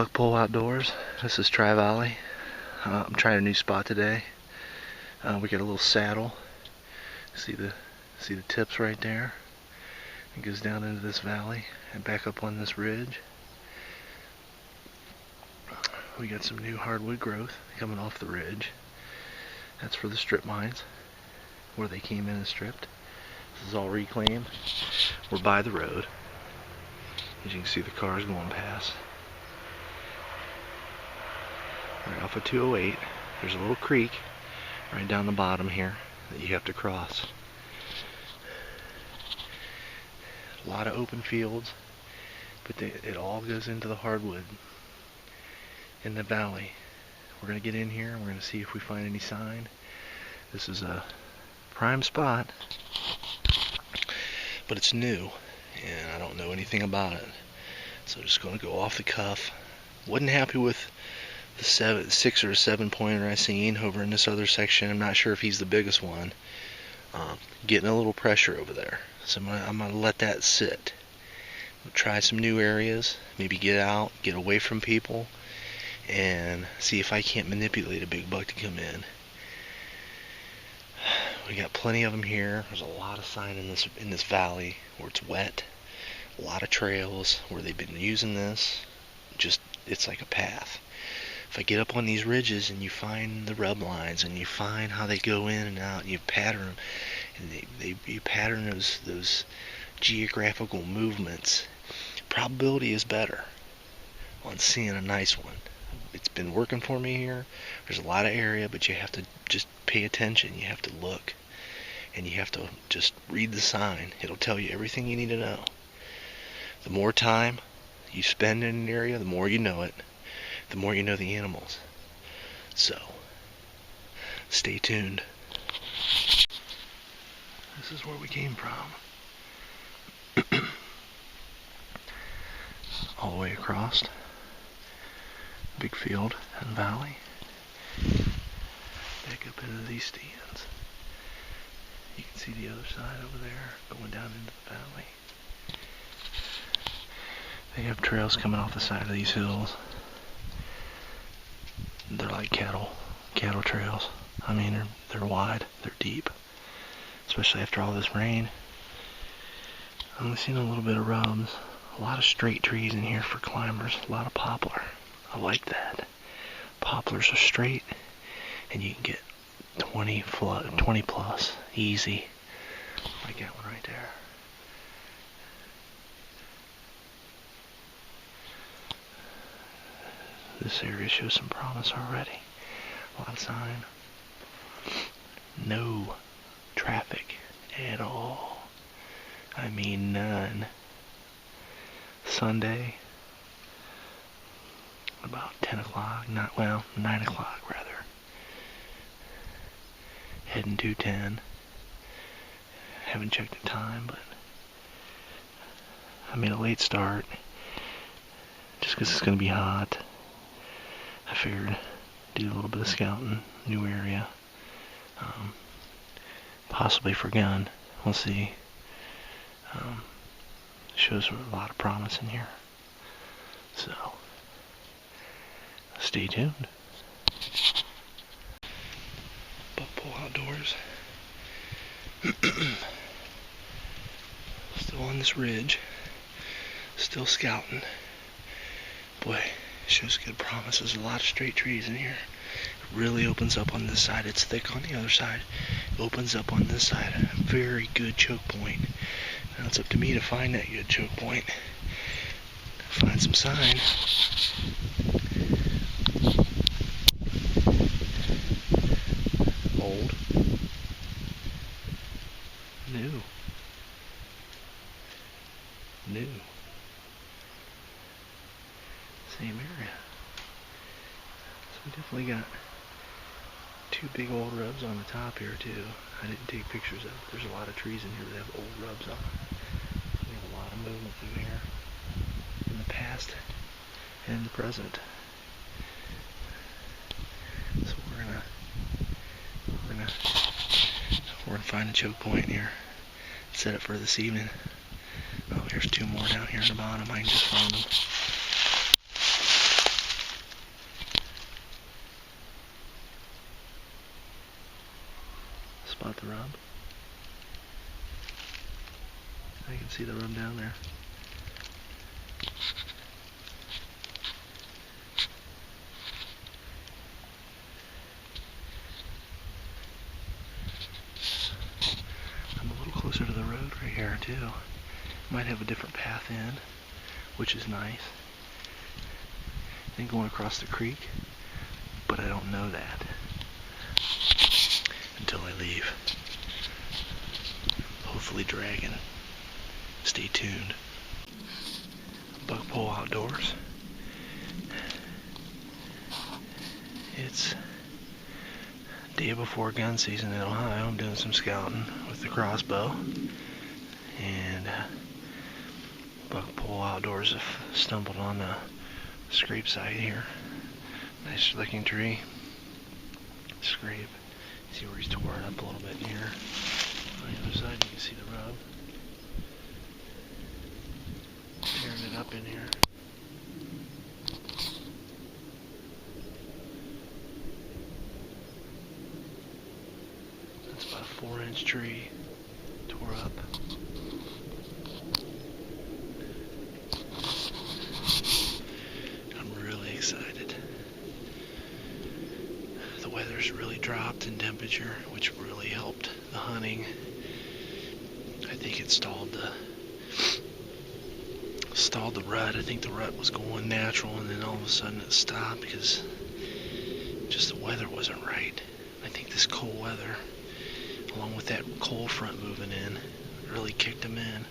Buck Pole Outdoors. This is Trivalley. I'm trying a new spot today. We got a little saddle. See the tips right there? It goes down into this valley and back up on this ridge. We got some new hardwood growth coming off the ridge. That's for the strip mines, where they came in and stripped. This is all reclaimed. We're by the road. As you can see, the cars going past. Right off of 208, there's a little creek right down the bottom here that you have to cross. A lot of open fields, but it all goes into the hardwood in the valley. We're going to get in here and we're going to see if we find any sign. This is a prime spot, but it's new and I don't know anything about it, so I'm just going to go off the cuff. Wasn't happy with the 6 or 7 pointer I seen over in this other section. I'm not sure if he's the biggest one. Getting a little pressure over there, so I'm gonna let that sit. Try some new areas, maybe get out, get away from people, and see if I can't manipulate a big buck to come in. We got plenty of them here. There's a lot of sign in this valley where it's wet. A lot of trails where they've been using this. Just, it's like a path. If I get up on these ridges and you find the rub lines and you find how they go in and out, and you pattern them, and you pattern those geographical movements, probability is better on seeing a nice one. It's been working for me here. There's a lot of area, but you have to just pay attention. You have to look, and you have to just read the sign. It'll tell you everything you need to know. The more time you spend in an area, the more you know it, the more you know the animals. So, stay tuned. This is where we came from. All the way across. Big field and valley. Back up into these stands. You can see the other side over there, going down into the valley. They have trails coming off the side of these hills. They're like cattle trails. I mean, they're wide, they're deep, especially after all this rain. I'm only seeing a little bit of rubs. A lot of straight trees in here for climbers. A lot of poplar. I like that. Poplars are straight, and you can get 20 plus easy. Like that one right there. This area shows some promise already. A lot of sign. No traffic at all. I mean none. Sunday, about 10 o'clock, 9 o'clock rather. Heading 210. Haven't checked the time, but I made a late start just because it's going to be hot. I figured do a little bit of scouting, new area, possibly for gun. We'll see. Shows a lot of promise in here. So, stay tuned. Buck Pole Outdoors. Still on this ridge. Still scouting. Boy, shows good promise. There's a lot of straight trees in here. It really opens up on this side. It's thick on the other side. It opens up on this side. A very good choke point. Now it's up to me to find that good choke point. Find some sign. Old. New. Same area. So we definitely got 2 big old rubs on the top here too. I didn't take pictures of it. There's a lot of trees in here that have old rubs on them. We have a lot of movement through here in the past and in the present. So we're gonna find a choke point here. Set it for this evening. Oh, here's 2 more down here at the bottom. I can just find them. spot the rub? I can see the rub down there. I'm a little closer to the road right here too. Might have a different path in, which is nice. Then going across the creek, but I don't know that until I leave. Hopefully dragging. Stay tuned. Buckpole Outdoors. It's day before gun season in Ohio. I'm doing some scouting with the crossbow, and Buckpole Outdoors have stumbled on a scrape site here. Nice looking tree. Scrape. See where he's tore it up a little bit here. On the other side you can see the rub. Tearing it up in here. That's about a 4-inch tree. Tore up. I'm really excited. The weather's really dropped in temperature, which really helped the hunting. I think it stalled the rut. I think the rut was going natural, and then all of a sudden it stopped because just the weather wasn't right. I think this cold weather, along with that cold front moving in, really kicked them in.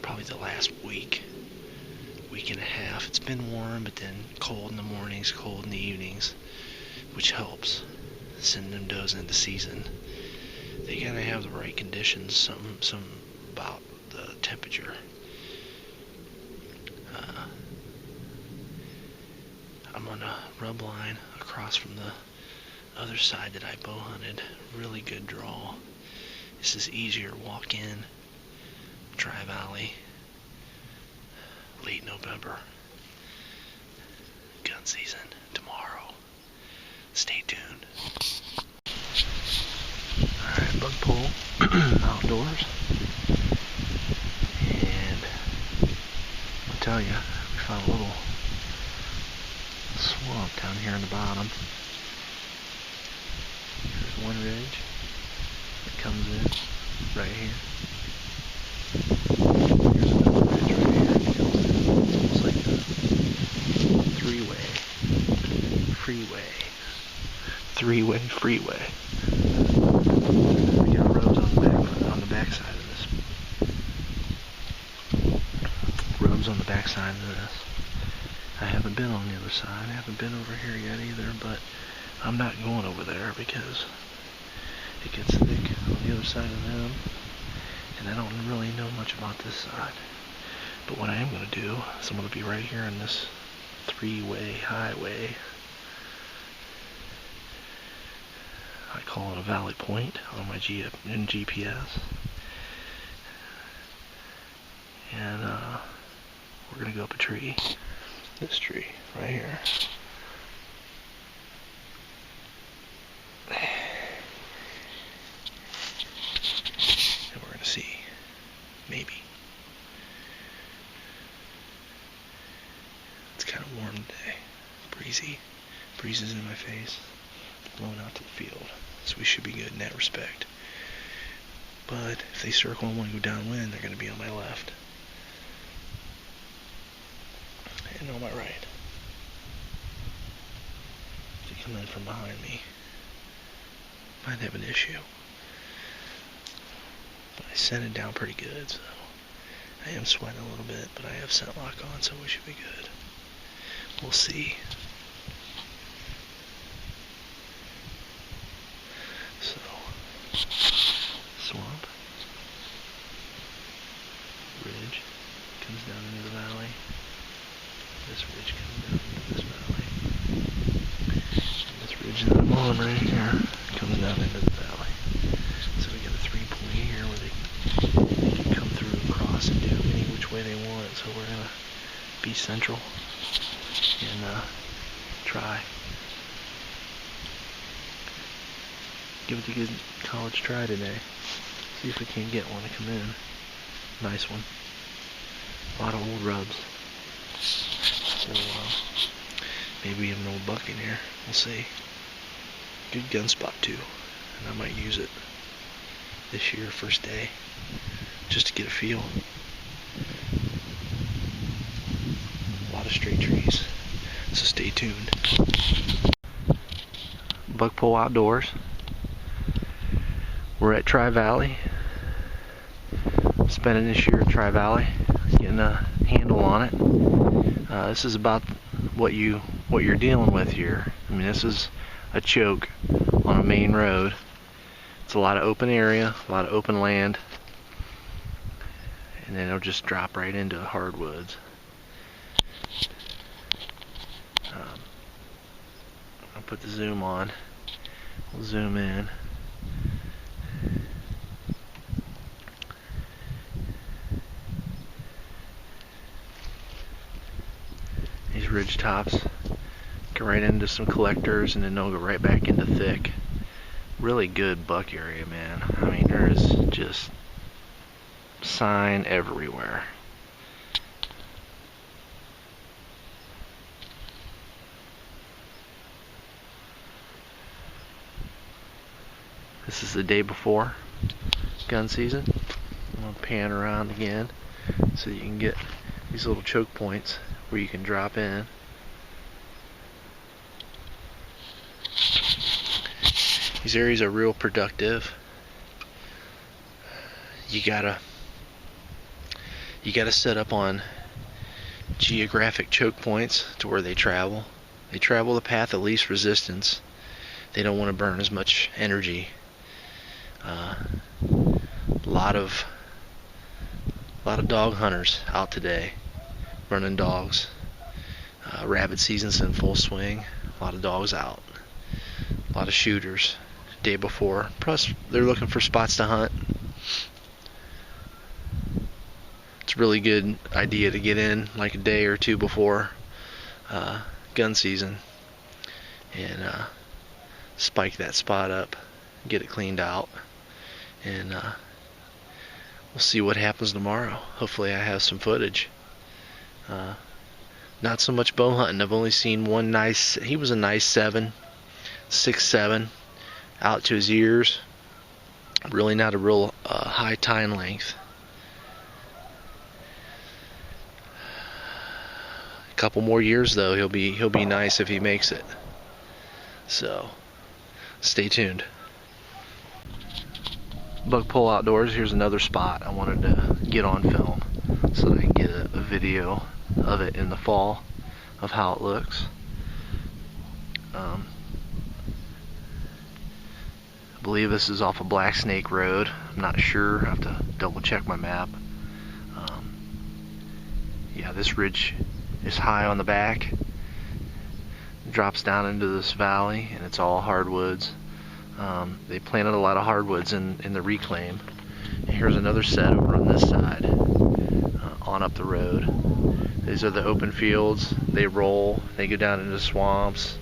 Probably the last week and a half. It's been warm, but then cold in the mornings, cold in the evenings, which helps send them does into season. They gotta have the right conditions. Some about the temperature. I'm on a rub line across from the other side that I bow hunted. Really good draw. This is easier walk in. Trivalley. Late November. Gun season tomorrow. Stay tuned. Alright, Buckpole Outdoors. And I'll tell you, we found a little swamp down here in the bottom. Here's one ridge that comes in right here. Here's another ridge right here that comes in. It's almost like a three-way freeway. We got roads on the back side of this. Roads on the back side of this. I haven't been on the other side. I haven't been over here yet either, but I'm not going over there because it gets thick on the other side of them, and I don't really know much about this side. But what I am going to do is I'm going to be right here on this three-way highway. I call it a valley point on my GPS. And we're going to go up a tree. This tree right here. And we're going to see. Maybe. It's kind of warm today. Breezy. Breeze is in my face. Blowing out to the field. So we should be good in that respect. But if they circle and want to go downwind, they're going to be on my left. And on my right. If they come in from behind me, might have an issue. But I sent it down pretty good, so I am sweating a little bit, but I have scent lock on, so we should be good. We'll see. So, swamp, ridge, comes down into the valley. This ridge comes down into this valley. And this ridge that I'm on right here comes down into the valley. So we got a 3-point here where they can come through and cross and do any which way they want. So we're going to be central and try. give it a good college try today. See if we can't get one to come in. Nice one. A lot of old rubs. So maybe we have an old buck in here. We'll see. Good gun spot too, and I might use it this year, first day, just to get a feel. A lot of straight trees, so stay tuned. Buck Pull Outdoors. We're at Trivalley. Spending this year at Trivalley, getting a handle on it. This is about what you're dealing with here. I mean, this is a choke on a main road. It's a lot of open area, a lot of open land, and then it'll just drop right into hardwoods. I'll put the zoom on. We'll zoom in. These ridge tops go right into some collectors, and then they'll go right back into thick. Really good buck area, man. I mean, there is just sign everywhere. This is the day before gun season. I'm going to pan around again so you can get these little choke points where you can drop in. These areas are real productive. You gotta set up on geographic choke points to where they travel. They travel the path of least resistance. They don't want to burn as much energy. A lot of dog hunters out today, running dogs. Rabbit season's in full swing. A lot of dogs out. A lot of shooters day before. Plus, they're looking for spots to hunt. It's a really good idea to get in like a day or two before gun season and spike that spot up, get it cleaned out, and we'll see what happens tomorrow. Hopefully I have some footage. Not so much bow hunting. I've only seen one nice, he was a nice 6'7", out to his ears. Really not a real high tine length. A couple more years though, he'll be nice if he makes it. So stay tuned. Buck Pull Outdoors. Here's another spot I wanted to get on film so that I can get a video of it in the fall of how it looks. I believe this is off of Black Snake Road. I'm not sure. I have to double check my map. Yeah, this ridge is high on the back. It drops down into this valley, and it's all hardwoods. They planted a lot of hardwoods in the reclaim. And here's another set over on this side, on up the road. These are the open fields. They roll. They go down into swamps.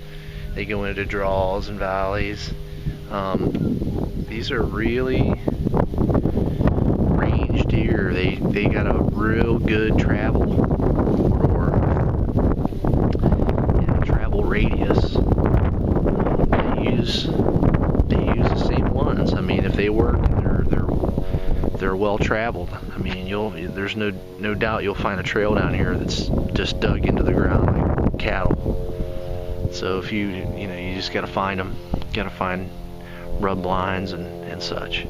They go into draws and valleys. These are really range deer. They got a real good travel radius. They use the same ones. I mean, if they work, they're well traveled. I mean, there's no doubt you'll find a trail down here that's just dug into the ground like cattle. So if you just gotta find them, gotta find rub lines and such.